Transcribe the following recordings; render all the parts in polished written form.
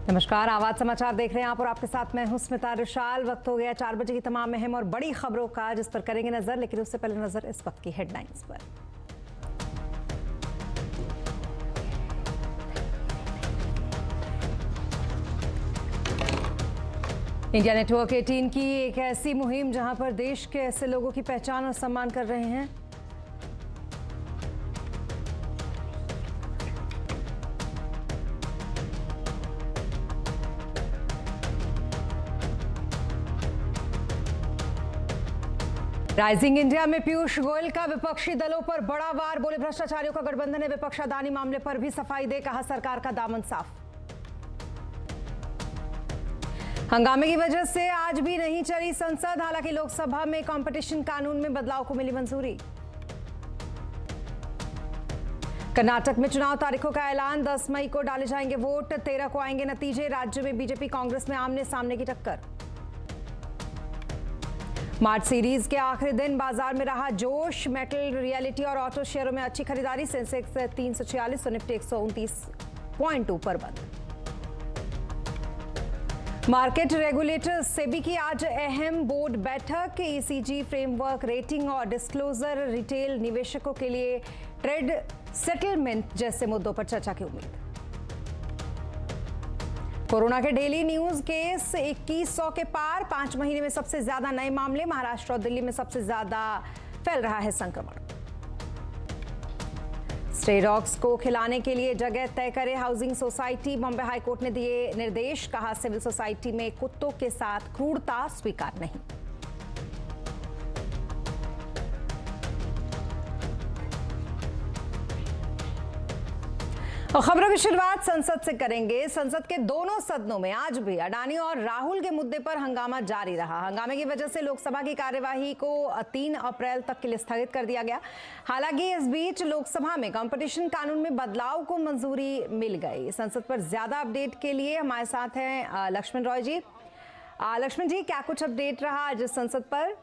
नमस्कार, आवाज समाचार देख रहे हैं आप और आपके साथ मैं हूं स्मिता रुशाल। वक्त हो गया 4 बजे की तमाम अहम और बड़ी खबरों का, जिस पर करेंगे नजर। लेकिन उससे पहले नजर इस वक्त की हेडलाइंस पर। इंडिया नेटवर्क 18 की एक ऐसी मुहिम जहां पर देश के ऐसे लोगों की पहचान और सम्मान कर रहे हैं। राइजिंग इंडिया में पीयूष गोयल का विपक्षी दलों पर बड़ा वार। बोले भ्रष्टाचारियों का गठबंधन है, विपक्ष अदानी मामले पर भी सफाई दे, कहा सरकार का दामन साफ। हंगामे की वजह से आज भी नहीं चली संसद, हालांकि लोकसभा में कंपटीशन कानून में बदलाव को मिली मंजूरी। कर्नाटक में चुनाव तारीखों का ऐलान, 10 मई को डाले जाएंगे वोट, 13 को आएंगे नतीजे। राज्य में बीजेपी कांग्रेस में आमने सामने की टक्कर। मार्च सीरीज के आखिरी दिन बाजार में रहा जोश, मेटल, रियलिटी और ऑटो शेयरों में अच्छी खरीदारी। सेंसेक्स 346 और निफ्टी 129 पॉइंट ऊपर बंद। मार्केट रेगुलेटर सेबी की आज अहम बोर्ड बैठक। ईसीजी फ्रेमवर्क, रेटिंग और डिस्क्लोजर, रिटेल निवेशकों के लिए ट्रेड सेटलमेंट जैसे मुद्दों पर चर्चा की उम्मीद। कोरोना के डेली न्यूज केस 2100 के पार, 5 महीने में सबसे ज्यादा नए मामले। महाराष्ट्र और दिल्ली में सबसे ज्यादा फैल रहा है संक्रमण। स्टे डॉग्स को खिलाने के लिए जगह तय करे हाउसिंग सोसाइटी। बॉम्बे हाईकोर्ट ने दिए निर्देश, कहा सिविल सोसाइटी में कुत्तों के साथ क्रूरता स्वीकार नहीं। और खबरों की शुरुआत संसद से करेंगे। संसद के दोनों सदनों में आज भी अडानी और राहुल के मुद्दे पर हंगामा जारी रहा। हंगामे की वजह से लोकसभा की कार्यवाही को 3 अप्रैल तक के लिए स्थगित कर दिया गया। हालांकि इस बीच लोकसभा में कंपटीशन कानून में बदलाव को मंजूरी मिल गई। संसद पर ज्यादा अपडेट के लिए हमारे साथ हैं लक्ष्मण रॉय जी। लक्ष्मण जी, क्या कुछ अपडेट रहा आज संसद पर?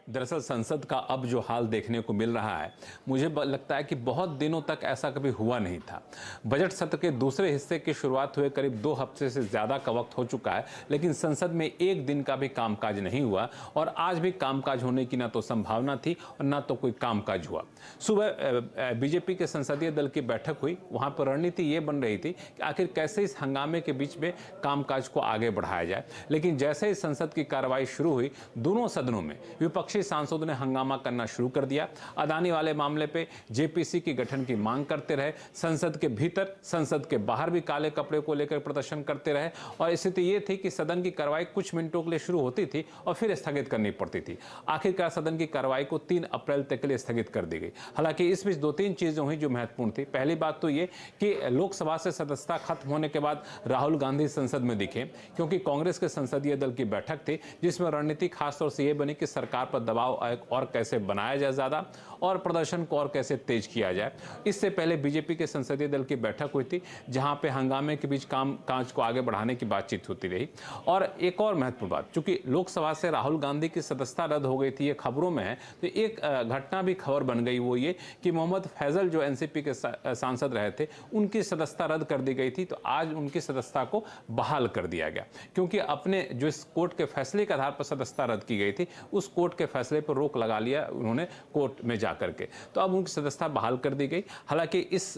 दरअसल संसद का अब जो हाल देखने को मिल रहा है, मुझे लगता है कि बहुत दिनों तक ऐसा कभी हुआ नहीं था। बजट सत्र के दूसरे हिस्से की शुरुआत हुए करीब 2 हफ्ते से ज़्यादा का वक्त हो चुका है, लेकिन संसद में एक दिन का भी कामकाज नहीं हुआ। और आज भी कामकाज होने की ना तो संभावना थी और ना तो कोई कामकाज हुआ। सुबह बीजेपी के संसदीय दल की बैठक हुई। वहाँ पर रणनीति ये बन रही थी कि आखिर कैसे इस हंगामे के बीच में कामकाज को आगे बढ़ाया जाए। लेकिन जैसे ही संसद की कार्रवाई शुरू हुई, दोनों सदनों में विपक्षी सांसदों ने हंगामा करना शुरू कर दिया। अदानी वाले मामले पे जेपीसी की गठन की मांग करते रहे। संसद के भीतर, संसद के बाहर भी काले कपड़े को लेकर प्रदर्शन करते रहे। और स्थिति ये थी कि सदन की कार्रवाई कुछ मिनटों के लिए शुरू होती थी और फिर स्थगित करनी पड़ती थी। आखिरकार सदन की कार्रवाई को 3 अप्रैल तक के लिए स्थगित कर दी गई। हालांकि इस बीच 2-3 चीजें हुई जो महत्वपूर्ण थी। पहली बात तो ये कि लोकसभा से सदस्यता खत्म होने के बाद राहुल गांधी संसद में दिखे, क्योंकि कांग्रेस के संसदीय दल की बैठक थी जिसमें रणनीति खासतौर से यह बनी कि सरकार पर दबाव और कैसे बनाया जाए ज्यादा, और प्रदर्शन को और कैसे तेज किया जाए। इससे पहले बीजेपी के संसदीय दल की बैठक हुई थी, जहां पे हंगामे के बीच कामकाज को आगे बढ़ाने की बातचीत होती रही। और एक और महत्वपूर्ण बात, चूंकि लोकसभा से राहुल गांधी की सदस्यता रद्द हो गई थी, ये खबरों में है, तो एक घटना भी खबर बन गई, वो ये कि मोहम्मद फैजल जो एनसीपी के सांसद रहे थे, उनकी सदस्यता रद्द कर दी गई थी। तो आज उनकी सदस्यता को बहाल कर दिया गया, क्योंकि अपने जो इस कोर्ट के फैसले के आधार पर सदस्यता रद्द की गई थी, उस कोर्ट के फैसले पर रोक लगा लिया उन्होंने कोर्ट में जाकर के। तो अब उनकी सदस्यता बहाल कर दी गई। हालांकि इस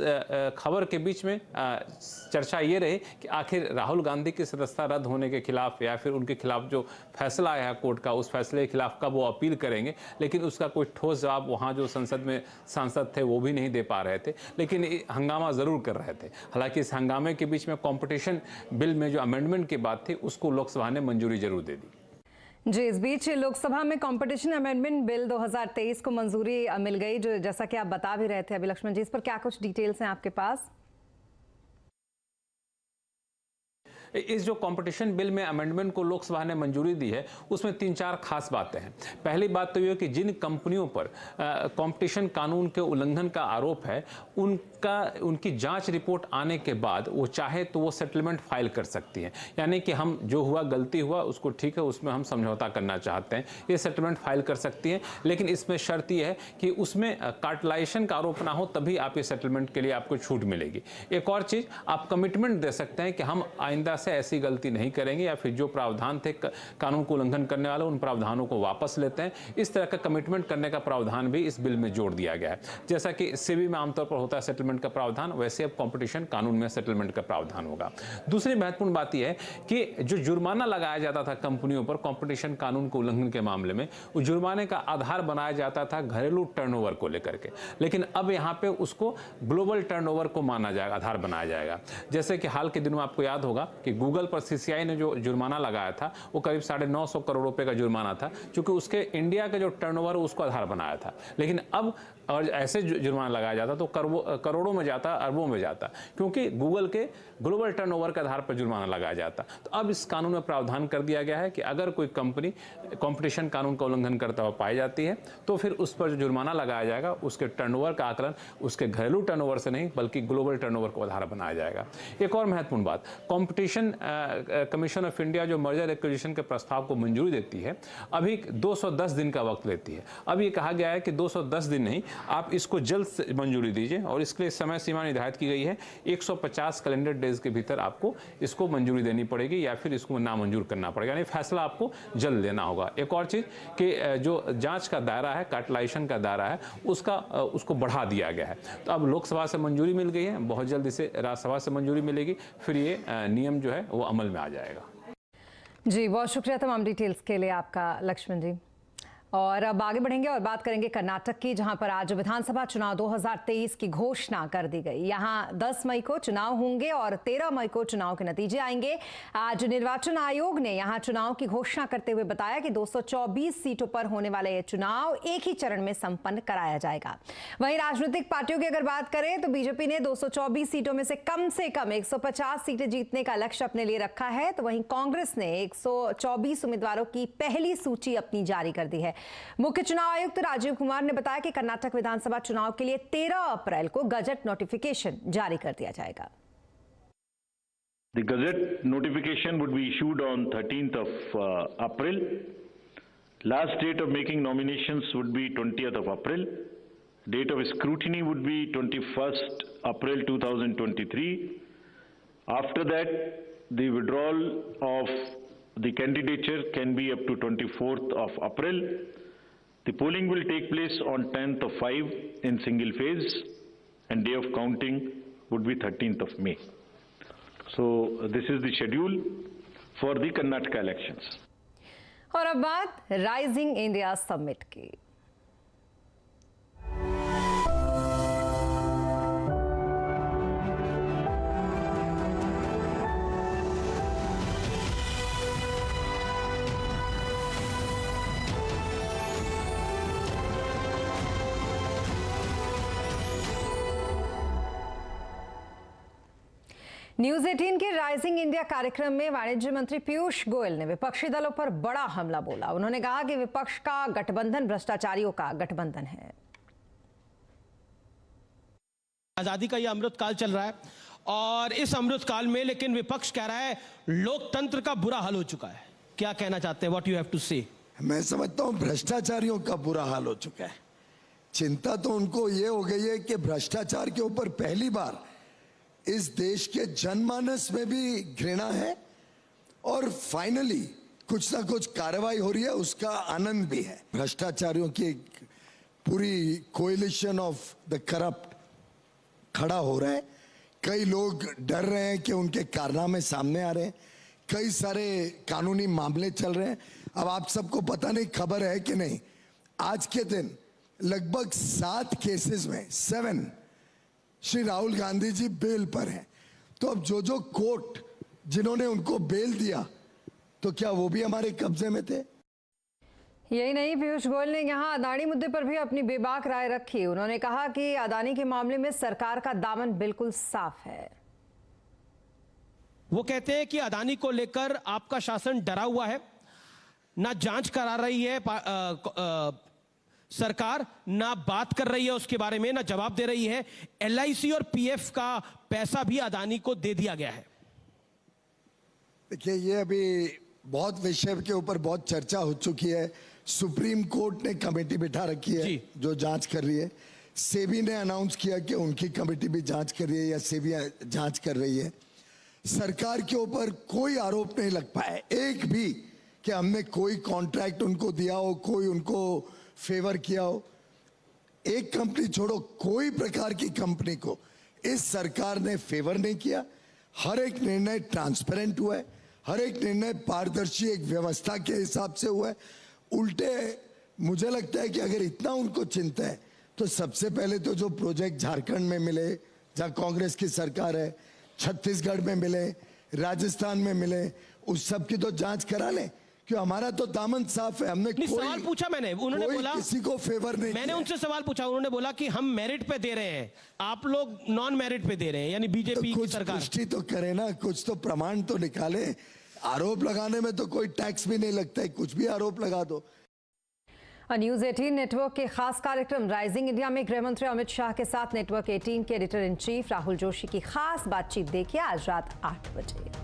खबर के बीच में चर्चा ये रही कि आखिर राहुल गांधी की सदस्यता रद्द होने के खिलाफ या फिर उनके खिलाफ जो फैसला आया है कोर्ट का, उस फैसले के खिलाफ कब वो अपील करेंगे। लेकिन उसका कोई ठोस जवाब वहाँ जो संसद में सांसद थे वो भी नहीं दे पा रहे थे, लेकिन हंगामा जरूर कर रहे थे। हालांकि इस हंगामे के बीच में कॉम्पिटिशन बिल में जो अमेंडमेंट की बात थी, उसको लोकसभा ने मंजूरी जरूर दे दी। जी, इस बीच लोकसभा में कंपटीशन अमेंडमेंट बिल 2023 को मंजूरी मिल गई, जो जैसा कि आप बता भी रहे थे अभी लक्ष्मण जी। इस पर क्या कुछ डिटेल्स हैं आपके पास? इस जो कंपटीशन बिल में अमेंडमेंट को लोकसभा ने मंजूरी दी है उसमें 3-4 खास बातें हैं। पहली बात तो ये कि जिन कंपनियों पर कंपटीशन कानून के उल्लंघन का आरोप है उनकी जांच रिपोर्ट आने के बाद वो चाहे तो वो सेटलमेंट फाइल कर सकती है, यानी कि हम जो हुआ गलती हुआ उसको ठीक है उसमें हम समझौता करना चाहते हैं, ये सेटलमेंट फाइल कर सकती है। लेकिन इसमें शर्त यह है कि उसमें कार्टेलाइजेशन का आरोप ना हो, तभी आप ये सेटलमेंट के लिए आपको छूट मिलेगी। एक और चीज, आप कमिटमेंट दे सकते हैं कि हम आइंदा से ऐसी गलती नहीं करेंगे, या फिर जो प्रावधान थे कानून को उल्लंघन करने वाले उन प्रावधानों को वापस लेते हैं। इस तरह का कमिटमेंट करने का प्रावधान भी इस बिल में जोड़ दिया गया है। जैसा कि सेबी में आमतौर पर होता है सेटलमेंट का प्रावधान, वैसे अब कंपटीशन कानून में सेटलमेंट का प्रावधान होगा। दूसरी महत्वपूर्ण बात यह है कि जो जुर्माना लगाया जाता था कंपनियों पर कंपटीशन कानून के उल्लंघन के मामले में, उस जुर्माने का आधार बनाया जाता था घरेलू टर्नओवर को लेकर के, लेकिन अब यहां पे उसको ग्लोबल टर्नओवर को माना जाएगा, आधार बनाया जाएगा। जैसे कि हाल के दिनों में आपको याद होगा कि गूगल पर सीसीआई ने जो जुर्माना लगाया था वो करीब 950 करोड़ रुपए का जुर्माना था, क्योंकि उसके इंडिया का जो टर्नओवर उसको आधार बनाया था। लेकिन अब और ऐसे जुर्माना लगाया जाता तो करोड़ों में जाता, अरबों में जाता, क्योंकि गूगल के ग्लोबल टर्नओवर के आधार पर जुर्माना लगाया जाता। तो अब इस कानून में प्रावधान कर दिया गया है कि अगर कोई कंपनी कंपटीशन कानून का उल्लंघन करता हुआ पाई जाती है तो फिर उस पर जो जुर्माना लगाया जाएगा उसके टर्नओवर का आकलन उसके घरेलू टर्नओवर से नहीं बल्कि ग्लोबल टर्नओवर को आधार बनाया जाएगा। एक और महत्वपूर्ण बात, कंपटीशन कमीशन ऑफ इंडिया जो मर्जर एक्विजिशन के प्रस्ताव को मंजूरी देती है अभी 210 दिन का वक्त लेती है। अब ये कहा गया है कि 210 दिन नहीं, आप इसको जल्द से मंजूरी दीजिए और इसके लिए समय सीमा निर्धारित की गई है। 150 कैलेंडर डेज के भीतर आपको इसको मंजूरी देनी पड़ेगी या फिर इसको नामंजूर करना पड़ेगा, यानी फैसला आपको जल्द लेना होगा। एक और चीज कि जो जांच का दायरा है, कार्टेलाइजेशन का दायरा है, उसको बढ़ा दिया गया है। तो अब लोकसभा से मंजूरी मिल गई है, बहुत जल्द इसे राज्यसभा से मंजूरी मिलेगी, फिर ये नियम जो है वो अमल में आ जाएगा। जी, बहुत शुक्रिया तमाम डिटेल्स के लिए आपका लक्ष्मण जी। और अब आगे बढ़ेंगे और बात करेंगे कर्नाटक की, जहां पर आज विधानसभा चुनाव 2023 की घोषणा कर दी गई। यहां 10 मई को चुनाव होंगे और 13 मई को चुनाव के नतीजे आएंगे। आज निर्वाचन आयोग ने यहां चुनाव की घोषणा करते हुए बताया कि 224 सीटों पर होने वाले ये चुनाव एक ही चरण में संपन्न कराया जाएगा। वहीं राजनीतिक पार्टियों की अगर बात करें तो बीजेपी ने 224 सीटों में से कम 150 सीटें जीतने का लक्ष्य अपने लिए रखा है, तो वहीं कांग्रेस ने 124 उम्मीदवारों की पहली सूची अपनी जारी कर दी है। मुख्य चुनाव आयुक्त राजीव कुमार ने बताया कि कर्नाटक विधानसभा चुनाव के लिए 13 अप्रैल को गजट नोटिफिकेशन जारी कर दिया जाएगा। The gazette notification would be issued on 13th of April. Last date of making nominations would be 20th of April. Date of scrutiny would be 21st April 2023. After that, the withdrawal of the candidature can be up to 24th of April. The polling will take place on 10th of 5 in single phase, and day of counting would be 13th of May. So this is the schedule for the Karnataka elections. और अब बात rising India summit की। News 18 के rising India कार्यक्रम में वाणिज्य मंत्री पीयूष गोयल ने विपक्षी दलों पर बड़ा हमला बोला। उन्होंने कहा कि विपक्ष का गठबंधन भ्रष्टाचारियों का गठबंधन है। आजादी का यह अमृत काल चल रहा है और इस अमृत काल में लेकिन विपक्ष कह रहा है लोकतंत्र का बुरा हाल हो चुका है। क्या कहना चाहते हैं? व्हाट यू हैव टू से? मैं समझता हूं भ्रष्टाचारियों का बुरा हाल हो चुका है। चिंता तो उनको ये हो गई है कि भ्रष्टाचार के ऊपर पहली बार इस देश के जनमानस में भी घृणा है और फाइनली कुछ ना कुछ कार्रवाई हो रही है, उसका आनंद भी है। भ्रष्टाचारियों की एक पूरी कोएलिशन ऑफ द करप्ट खड़ा हो रहा है। कई लोग डर रहे हैं कि उनके कारनामे सामने आ रहे हैं, कई सारे कानूनी मामले चल रहे हैं। अब आप सबको पता नहीं, खबर है कि नहीं, आज के दिन लगभग 7 केसेस में 7 श्री राहुल गांधी जी बेल पर हैं। तो अब जो कोर्ट जिन्होंने उनको बेल दिया तो क्या वो भी हमारे कब्जे में थे? यही नहीं, पीयूष गोयल ने यहां अदानी मुद्दे पर भी अपनी बेबाक राय रखी। उन्होंने कहा कि अदानी के मामले में सरकार का दामन बिल्कुल साफ है। वो कहते हैं कि अदानी को लेकर आपका शासन डरा हुआ है, ना जांच करा रही है सरकार, ना बात कर रही है उसके बारे में, ना जवाब दे रही है। LIC और PF का पैसा भी अदानी को दे दिया गया है। देखिए, ये अभी बहुत विषय के ऊपर बहुत चर्चा हो चुकी है। सुप्रीम कोर्ट ने कमेटी बिठा रखी है जो जांच कर रही है। सेबी ने अनाउंस किया कि उनकी कमेटी भी जांच कर रही है या सेबी जांच कर रही है। सरकार के ऊपर कोई आरोप नहीं लग पाया एक भी कि हमने कोई कॉन्ट्रैक्ट उनको दिया हो, कोई उनको फेवर किया हो। एक कंपनी छोड़ो, कोई प्रकार की कंपनी को इस सरकार ने फेवर नहीं किया। हर एक निर्णय ट्रांसपेरेंट हुआ है, हर एक निर्णय पारदर्शी एक व्यवस्था के हिसाब से हुआ है। उल्टे मुझे लगता है कि अगर इतना उनको चिंता है तो सबसे पहले तो जो प्रोजेक्ट झारखंड में मिले जहां कांग्रेस की सरकार है, छत्तीसगढ़ में मिले, राजस्थान में मिले, उस सब की तो जांच करा लें। क्यों, हमारा तो दामन साफ है। हमने कोई सवाल पूछा मैंने, उन्होंने बोला किसी को फेवर नहीं मैंने किया। उनसे सवाल पूछा, उन्होंने बोला कि हम मेरिट पे दे रहे हैं, आप लोग नॉन मेरिट पे दे रहे हैं, यानी बीजेपी तो की सरकार। पुष्टि तो करे ना, कुछ तो प्रमाण तो निकाले। आरोप लगाने में तो कोई टैक्स भी नहीं लगता है, कुछ भी आरोप लगा दो। न्यूज 18 नेटवर्क के खास कार्यक्रम राइजिंग इंडिया में गृह मंत्री अमित शाह के साथ नेटवर्क 18 के editor in chief Rahul Joshi की खास बातचीत देखिए आज रात 8 बजे।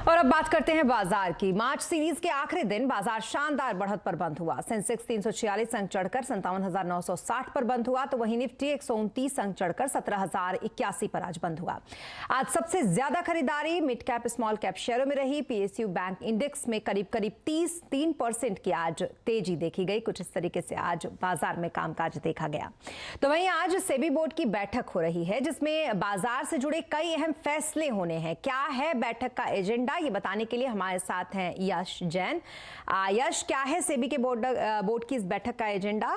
और अब बात करते हैं बाजार की। मार्च सीरीज के आखिरी दिन बाजार शानदार बढ़त पर बंद हुआ। सेंसेक्स 346 अंक चढ़कर 57,960 पर बंद हुआ, तो वहीं निफ्टी 129 अंक चढ़कर 17,081 पर आज बंद हुआ। आज सबसे ज्यादा खरीदारी मिड कैप स्मॉल कैप शेयरों में रही। PSU बैंक इंडेक्स में करीब 33% की आज तेजी देखी गई। कुछ इस तरीके से आज बाजार में कामकाज देखा गया। तो वहीं आज सेबी बोर्ड की बैठक हो रही है जिसमें बाजार से जुड़े कई अहम फैसले होने हैं। क्या है बैठक का एजेंडा, ये बताने के लिए हमारे साथ हैं यश जैन। यश, क्या है सेबी के बोर्ड की इस बैठक का एजेंडा?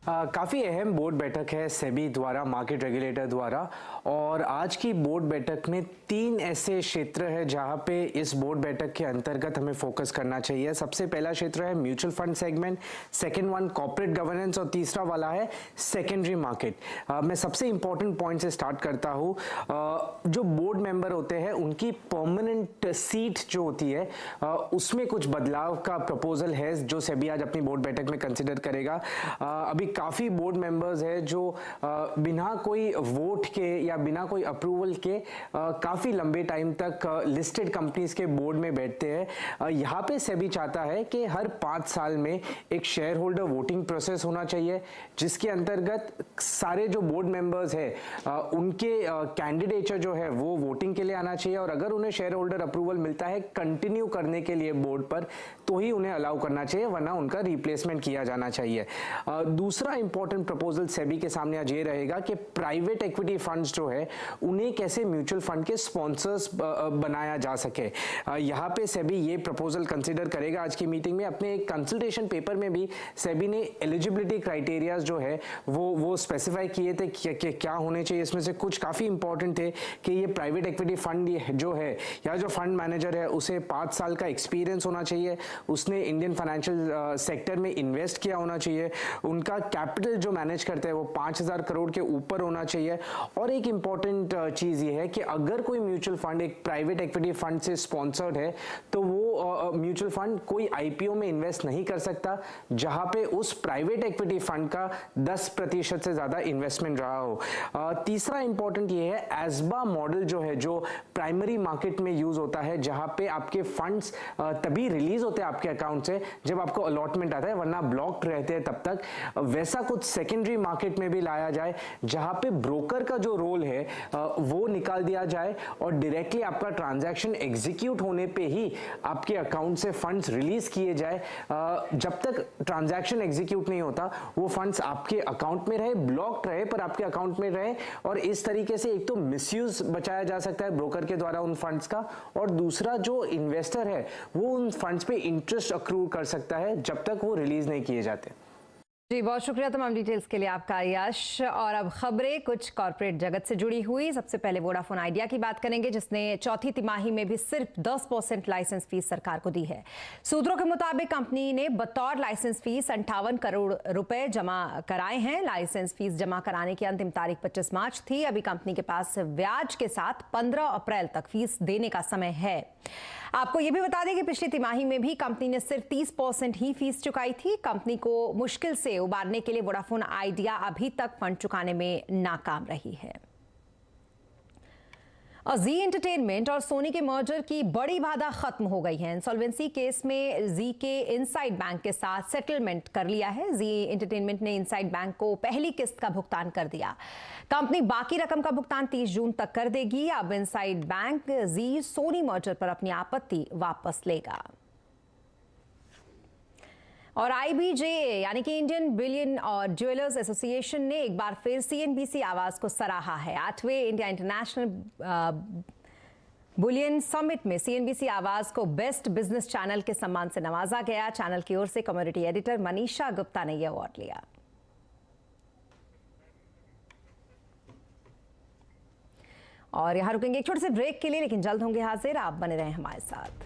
काफ़ी अहम बोर्ड बैठक है सेबी द्वारा, मार्केट रेगुलेटर द्वारा। और आज की बोर्ड बैठक में 3 ऐसे क्षेत्र है जहां पे इस बोर्ड बैठक के अंतर्गत हमें फोकस करना चाहिए। सबसे पहला क्षेत्र है mutual fund segment, second one corporate governance और तीसरा वाला है सेकेंडरी मार्केट। मैं सबसे इंपॉर्टेंट पॉइंट से स्टार्ट करता हूँ। जो बोर्ड मेंबर होते हैं उनकी परमानेंट सीट जो होती है उसमें कुछ बदलाव का प्रपोजल है जो सेबी आज अपनी बोर्ड बैठक में कंसिडर करेगा। अभी काफी बोर्ड मेंबर्स है जो बिना कोई वोट के या बिना कोई अप्रूवल के काफी लंबे टाइम तक लिस्टेड कंपनीज के बोर्ड में बैठते हैं। यहाँ पे सेबी चाहता है कि हर 5 साल में एक शेयर होल्डर वोटिंग प्रोसेस होना चाहिए जिसके अंतर्गत सारे जो बोर्ड मेंबर्स है उनके कैंडिडेचर जो है वो वोटिंग के लिए आना चाहिए, और अगर उन्हें शेयर होल्डर अप्रूवल मिलता है कंटिन्यू करने के लिए बोर्ड पर तो ही उन्हें अलाउ करना चाहिए, वरना उनका रिप्लेसमेंट किया जाना चाहिए। दूसरा इंपॉर्टेंट प्रपोजल सेबी के सामने आज ये रहेगा कि प्राइवेट इक्विटी फंड्स जो है उन्हें कैसे म्यूचुअल फंड के स्पॉन्सर्स बनाया जा सके। यहाँ पे सेबी ये प्रपोजल कंसिडर करेगा आज की मीटिंग में। अपने एक कंसल्टेशन पेपर में भी सेबी ने एलिजिबिलिटी क्राइटेरियाज जो है वो स्पेसिफाई किए थे कि क्या होने चाहिए। इसमें से कुछ काफी इंपॉर्टेंट थे कि ये प्राइवेट इक्विटी फंड जो है या जो फंड मैनेजर है उसे 5 साल का एक्सपीरियंस होना चाहिए, उसने इंडियन फाइनेंशियल सेक्टर में इन्वेस्ट किया होना चाहिए, उनका कैपिटल जो मैनेज करते हैं वो 5,000 करोड़ के ऊपर होना चाहिए। और एक इंपॉर्टेंट चीज ये है कि अगर कोई म्यूचुअल फंड एक प्राइवेट इक्विटी फंड से स्पॉन्सर्ड है तो वो म्यूचुअल फंड कोई आईपीओ में इन्वेस्ट नहीं कर सकता जहां पे उस प्राइवेट इक्विटी फंड का 10% से ज्यादा इन्वेस्टमेंट रहा हो। तीसरा इंपॉर्टेंट ये है एस्बा मॉडल जो है जो प्राइमरी मार्केट में यूज होता है, जहां पे आपके फंड्स तभी रिलीज होते हैं आपके अकाउंट से जब आपको अलॉटमेंट आता है, वरना ब्लॉक्ड रहते हैं तब तक। वैसा कुछ सेकेंडरी मार्केट में भी लाया जाए जहां पे ब्रोकर का जो रोल है वो निकाल दिया जाए और डायरेक्टली आपका ट्रांजैक्शन एग्जीक्यूट होने पे ही आपके अकाउंट से फंड्स रिलीज किए जाए। जब तक ट्रांजैक्शन एग्जीक्यूट नहीं होता वो फंड्स आपके अकाउंट में रहे, ब्लॉक्ड रहे पर आपके अकाउंट में रहे, और इस तरीके से एक तो मिसयूज बचाया जा सकता है ब्रोकर के द्वारा उन फंड्स का, और दूसरा जो इन्वेस्टर है वो उन फंड्स पे इंटरेस्ट अक्रू कर सकता है जब तक वो रिलीज नहीं किए जाते। जी बहुत शुक्रिया तमाम डिटेल्स के लिए आपका यश। और अब खबरें कुछ कॉर्पोरेट जगत से जुड़ी हुई। सबसे पहले वोडाफोन आइडिया की बात करेंगे, जिसने चौथी तिमाही में भी सिर्फ 10% लाइसेंस फीस सरकार को दी है। सूत्रों के मुताबिक कंपनी ने बतौर लाइसेंस फीस 58 करोड़ रुपए जमा कराए हैं। लाइसेंस फीस जमा कराने की अंतिम तारीख 25 मार्च थी। अभी कंपनी के पास ब्याज के साथ 15 अप्रैल तक फीस देने का समय है। आपको यह भी बता दें कि पिछली तिमाही में भी कंपनी ने सिर्फ 30% ही फीस चुकाई थी। कंपनी को मुश्किल से उबारने के लिए वोडाफोन आइडिया अभी तक फंड चुकाने में नाकाम रही है। और जी एंटरटेनमेंट और सोनी के मर्जर की बड़ी बाधा खत्म हो गई है। इंसॉल्वेंसी केस में जी के इनसाइड बैंक के साथ सेटलमेंट कर लिया है। जी एंटरटेनमेंट ने इनसाइड बैंक को पहली किस्त का भुगतान कर दिया। कंपनी बाकी रकम का भुगतान 30 जून तक कर देगी। अब इनसाइड बैंक जी सोनी मर्जर पर अपनी आपत्ति वापस लेगा। और IBJ यानी कि इंडियन बिलियन और ज्वेलर्स एसोसिएशन ने एक बार फिर CNBC आवाज को सराहा है। 8वें इंडिया इंटरनेशनल बुलियन समिट में CNBC आवाज को बेस्ट बिजनेस चैनल के सम्मान से नवाजा गया। चैनल की ओर से कम्युनिटी एडिटर मनीषा गुप्ता ने यह अवार्ड लिया। और यहां रुकेंगे एक छोटे से ब्रेक के लिए, लेकिन जल्द होंगे हाजिर। आप बने रहें हमारे साथ।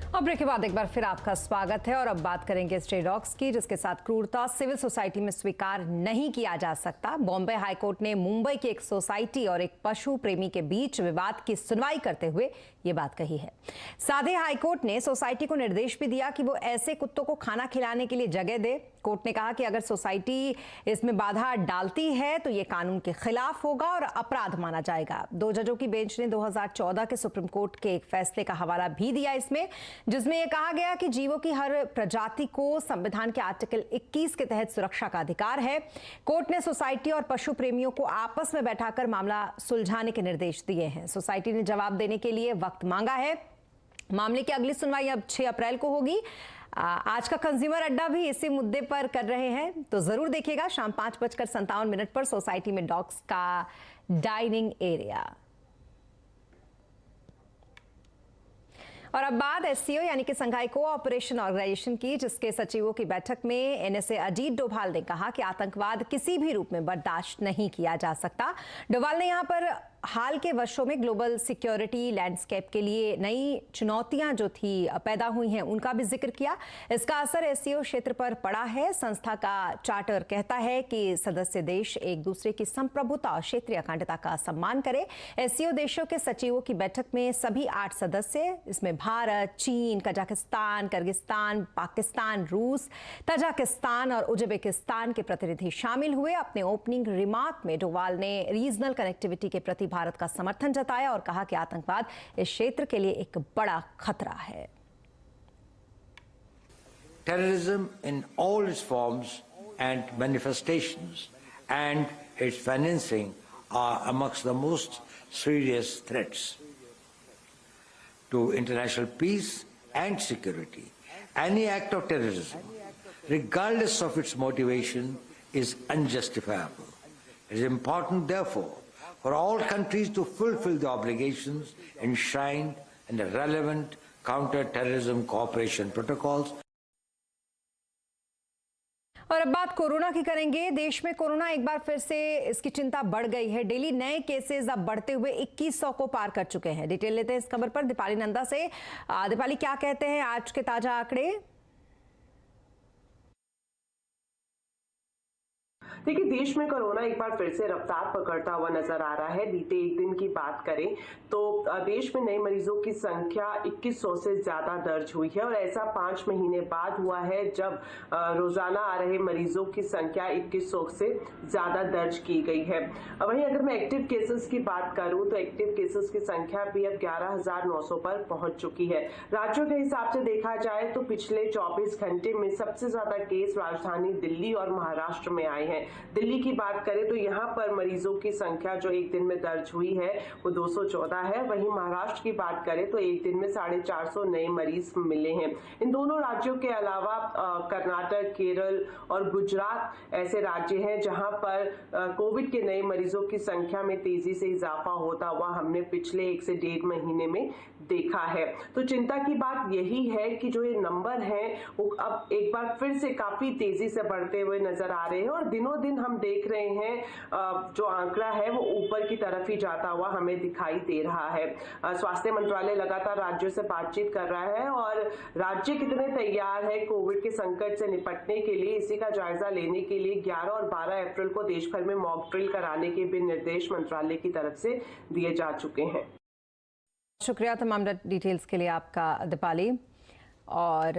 अब ब्रेक के बाद एक बार फिर आपका स्वागत है। और अब बात करेंगे स्ट्रे डॉग्स की, जिसके साथ क्रूरता सिविल सोसाइटी में स्वीकार नहीं किया जा सकता। बॉम्बे हाईकोर्ट ने मुंबई की एक सोसाइटी और एक पशु प्रेमी के बीच विवाद की सुनवाई करते हुए ये बात कही है। साथ ही हाईकोर्ट ने सोसाइटी को निर्देश भी दिया कि वो ऐसे कुत्तों को खाना खिलाने के लिए जगह दे। कोर्ट ने कहा कि अगर सोसाइटी इसमें बाधा डालती है तो ये कानून के खिलाफ होगा और अपराध माना जाएगा। 2 जजों की बेंच ने 2014 के सुप्रीम कोर्ट के एक फैसले का हवाला भी दिया इसमें, जिसमें यह कहा गया कि जीवों की हर प्रजाति को संविधान के आर्टिकल 21 के तहत सुरक्षा का अधिकार है। कोर्ट ने सोसाइटी और पशु प्रेमियों को आपस में बैठाकर मामला सुलझाने के निर्देश दिए हैं। सोसाइटी ने जवाब देने के लिए वक्त मांगा है। मामले की अगली सुनवाई अब 6 अप्रैल को होगी। आज का कंज्यूमर अड्डा भी इसी मुद्दे पर कर रहे हैं, तो जरूर देखिएगा शाम 5:57 पर सोसाइटी में डॉग्स का डाइनिंग एरिया। और अब बात SCO यानी कि संघाई कोऑपरेशन ऑर्गेनाइजेशन की, जिसके सचिवों की बैठक में NSA अजीत डोभाल ने कहा कि आतंकवाद किसी भी रूप में बर्दाश्त नहीं किया जा सकता। डोभाल ने यहां पर हाल के वर्षों में ग्लोबल सिक्योरिटी लैंडस्केप के लिए नई चुनौतियां जो थी पैदा हुई हैं, उनका भी जिक्र किया। इसका असर SCO क्षेत्र पर पड़ा है। संस्था का चार्टर कहता है कि सदस्य देश एक दूसरे की संप्रभुता और क्षेत्रीय अखंडता का सम्मान करें। SCO देशों के सचिवों की बैठक में सभी 8 सदस्य, इसमें भारत, चीन, कजाकिस्तान, किर्गिस्तान, पाकिस्तान, रूस, तजाकिस्तान और उज्बेकिस्तान के प्रतिनिधि शामिल हुए। अपने ओपनिंग रिमार्क में डोभाल ने रीजनल कनेक्टिविटी के प्रति भारत का समर्थन जताया और कहा कि आतंकवाद इस क्षेत्र के लिए एक बड़ा खतरा है। Terrorism in all its forms and manifestations and its financing are amongst the most serious threats to international peace and security. Any act of terrorism, regardless of its motivation, is unjustifiable. It is important, therefore, for all countries to fulfill the obligations enshrined in the relevant counter-terrorism cooperation protocols. और अब बात corona की करेंगे। देश में corona एक बार फिर से इसकी चिंता बढ़ गई है। डेली नए केसेस अब बढ़ते हुए 2100 को पार कर चुके हैं। डिटेल लेते हैं इस खबर पर दीपाली नंदा से। दीपाली, क्या कहते हैं आज के ताजा आंकड़े? देखिए, देश में कोरोना एक बार फिर से रफ्तार पकड़ता हुआ नजर आ रहा है। बीते एक दिन की बात करें तो देश में नए मरीजों की संख्या 2100 से ज्यादा दर्ज हुई है और ऐसा 5 महीने बाद हुआ है जब रोजाना आ रहे मरीजों की संख्या 2100 से ज्यादा दर्ज की गई है। वहीं अगर मैं एक्टिव केसेस की बात करूं तो एक्टिव केसेस की संख्या भी अब 11,900 पर पहुंच चुकी है। राज्यों के हिसाब से देखा जाए तो पिछले 24 घंटे में सबसे ज्यादा केस राजधानी दिल्ली और महाराष्ट्र में आए हैं। दिल्ली की बात करें तो यहाँ पर मरीजों की संख्या जो एक दिन में दर्ज हुई है वो 214 है। वहीं महाराष्ट्र की बात करें तो एक दिन में 450 नए मरीज मिले हैं। इन दोनों राज्यों के अलावा कर्नाटक, केरल और गुजरात ऐसे राज्य हैं जहां पर कोविड के नए मरीजों की संख्या में तेजी से इजाफा होता हुआ हमने पिछले 1 से 1.5 महीने में देखा है। तो चिंता की बात यही है कि जो ये नंबर हैं वो अब एक बार फिर से काफी तेजी से बढ़ते हुए नजर आ रहे हैं और दिनों दिन हम देख रहे हैं जो आंकड़ा है वो ऊपर की तरफ ही जाता हुआ हमें दिखाई दे रहा है। स्वास्थ्य मंत्रालय लगातार राज्यों से बातचीत कर रहा है और राज्य कितने तैयार है कोविड के संकट से निपटने के लिए, इसी का जायजा लेने के लिए 11 और 12 अप्रैल को देश भर में मॉक ड्रिल कराने के भी निर्देश मंत्रालय की तरफ से दिए जा चुके हैं। शुक्रिया तमाम डिटेल्स के लिए आपका दीपाली। और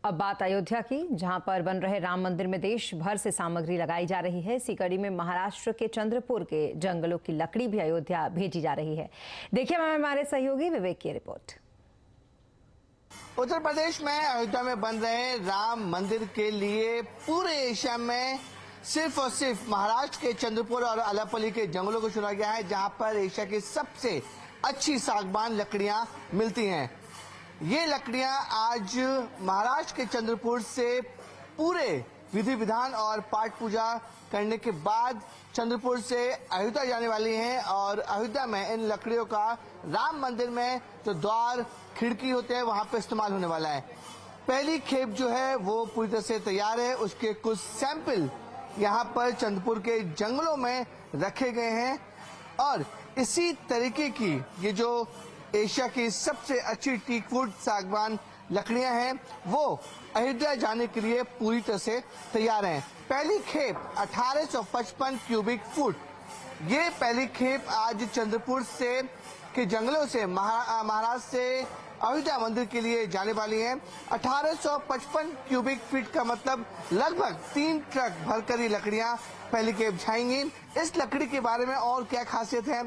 अब बात अयोध्या की, जहां पर बन रहे राम मंदिर में देश भर से सामग्री लगाई जा रही है। इसी कड़ी में महाराष्ट्र के चंद्रपुर के जंगलों की लकड़ी भी अयोध्या भेजी जा रही है। देखिए हमारे सहयोगी विवेक की रिपोर्ट। उत्तर प्रदेश में अयोध्या में बन रहे राम मंदिर के लिए पूरे एशिया में सिर्फ और सिर्फ महाराष्ट्र के चंद्रपुर और अलापल्ली के जंगलों को चुना गया है, जहां पर एशिया की सबसे अच्छी सागवान लकड़ियां मिलती हैं। ये लकड़ियां आज महाराष्ट्र के चंद्रपुर से पूरे विधि विधान और पाठ पूजा करने के बाद चंद्रपुर से अयोध्या जाने वाली हैं और अयोध्या में इन लकड़ियों का राम मंदिर में जो द्वार खिड़की होते हैं वहां पे इस्तेमाल होने वाला है। पहली खेप जो है वो पूरी तरह से तैयार है, उसके कुछ सैंपल यहाँ पर चंद्रपुर के जंगलों में रखे गए हैं और इसी तरीके की ये जो एशिया की सबसे अच्छी टीकवुड सागवान लकड़ियां हैं वो अयोध्या जाने के लिए पूरी तरह से तैयार हैं। पहली खेप 1855 क्यूबिक फुट, ये पहली खेप आज चंद्रपुर से के जंगलों से महाराष्ट्र से अयोध्या मंदिर के लिए जाने वाली है। 1855 क्यूबिक फीट का मतलब लगभग 3 ट्रक भरकर ये लकड़ियां पहली खेप जाएंगी। इस लकड़ी के बारे में और क्या खासियत है,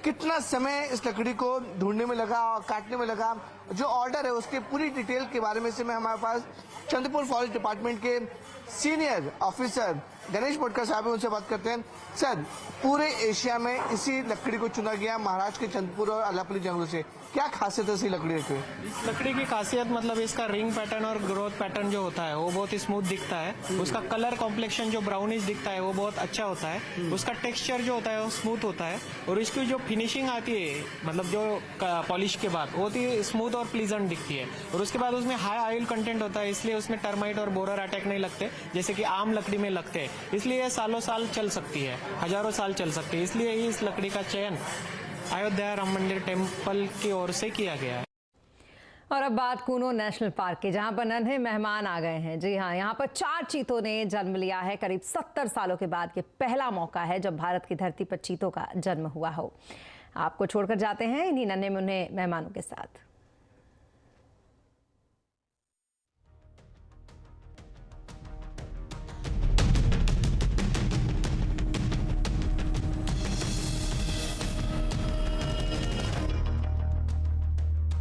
कितना समय इस लकड़ी को ढूंढने में लगा और काटने में लगा, जो ऑर्डर है उसके पूरी डिटेल के बारे में से मैं हमारे पास चंद्रपुर फॉरेस्ट डिपार्टमेंट के सीनियर ऑफिसर गणेश मोटकर साहब उनसे बात करते हैं। सर, पूरे एशिया में इसी लकड़ी को चुना गया महाराष्ट्र के चंद्रपुर और अलापल्ली जंगलों से, क्या खासियत है इसी लकड़ी की? इस लकड़ी की खासियत मतलब इसका रिंग पैटर्न और ग्रोथ पैटर्न जो होता है वो बहुत स्मूथ दिखता है। उसका कलर कॉम्प्लेक्शन जो ब्राउनिश दिखता है वो बहुत अच्छा होता है। उसका टेक्सचर जो होता है वो स्मूथ होता है और इसकी जो फिनिशिंग आती है मतलब जो पॉलिश के बाद बहुत ही स्मूथ और प्लीजेंट दिखती है। और उसके बाद उसमें हाई ऑयल कंटेंट होता है, इसलिए उसमें टर्माइट और बोरर अटैक नहीं लगते जैसे कि आम लकड़ी में लगते हैं। इसलिए सालों साल चल सकती है, हजारों साल चल सकती है। इसलिए ही इस लकड़ी का चयन अयोध्या राम मंदिर टेम्पल की ओर से किया गया है। और अब बात कूनो नेशनल पार्क की, जहां पर नन्हे मेहमान आ गए हैं। जी हां, यहां पर 4 चीतों ने जन्म लिया है। करीब 70 सालों के बाद ये पहला मौका है जब भारत की धरती पर चीतों का जन्म हुआ हो। आपको छोड़कर जाते हैं इन्हीं नन्हे मुन्ने मेहमानों के साथ।